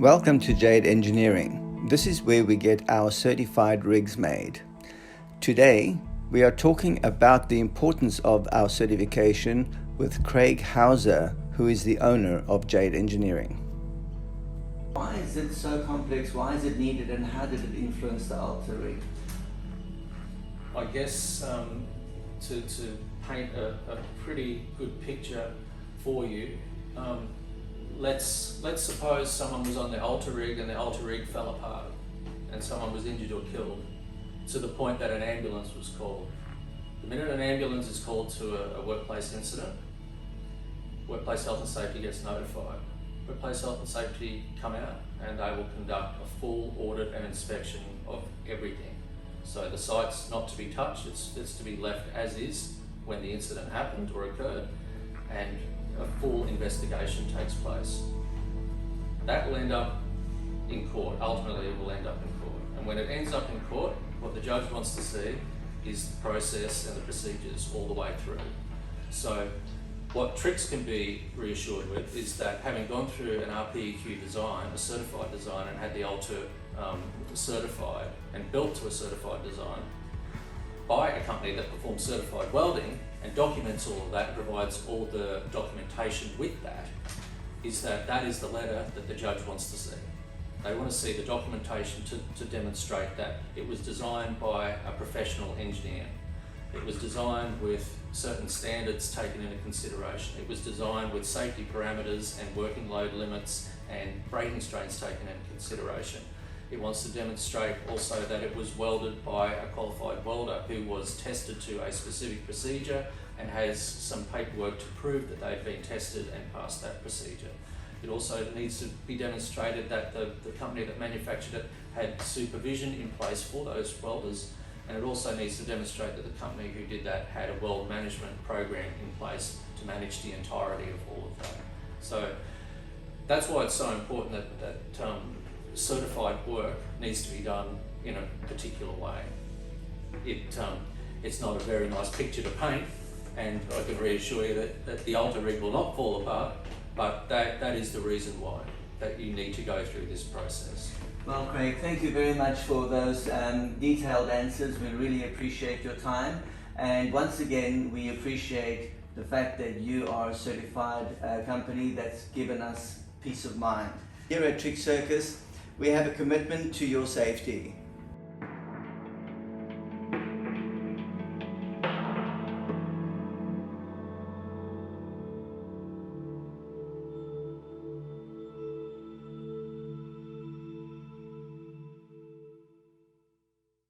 Welcome to Jade Engineering. This is where we get our certified rigs made. Today, we are talking about the importance of our certification with Craig Hauser, who is the owner of Jade Engineering. Why is it so complex? Why is it needed, and how did it influence the Alta rig? I guess to paint a pretty good picture for you, let's suppose someone was on the Alta rig and the Alta rig fell apart and someone was injured or killed to the point that an ambulance was called. The minute an ambulance is called to a workplace incident, workplace health and safety gets notified. Workplace health and safety come out and they will conduct a full audit and inspection of everything. So the site's not to be touched, it's to be left as is when the incident happened or occurred, and a full investigation takes place. That will end up in court. Ultimately it will end up in court. And when it ends up in court, what the judge wants to see is the process and the procedures all the way through. So what Trix can be reassured with is that having gone through an RPEQ design, a certified design, and had the Alta certified and built to a certified design by a company that performs certified welding and documents all of that and provides all the documentation with that, is that is the letter that the judge wants to see. They want to see the documentation to demonstrate that it was designed by a professional engineer. It was designed with certain standards taken into consideration. It was designed with safety parameters and working load limits and braking strains taken into consideration. It wants to demonstrate also that it was welded by a qualified welder who was tested to a specific procedure and has some paperwork to prove that they've been tested and passed that procedure. It also needs to be demonstrated that the company that manufactured it had supervision in place for those welders, and it also needs to demonstrate that the company who did that had a weld management program in place to manage the entirety of all of that. So that's why it's so important that certified work needs to be done in a particular way. It's not a very nice picture to paint, and I can reassure you that the Alta rig will not fall apart, but that is the reason why, that you need to go through this process. Well, Craig, thank you very much for those detailed answers. We really appreciate your time, and once again we appreciate the fact that you are a certified company that's given us peace of mind. Here at Trix Circus, we have a commitment to your safety.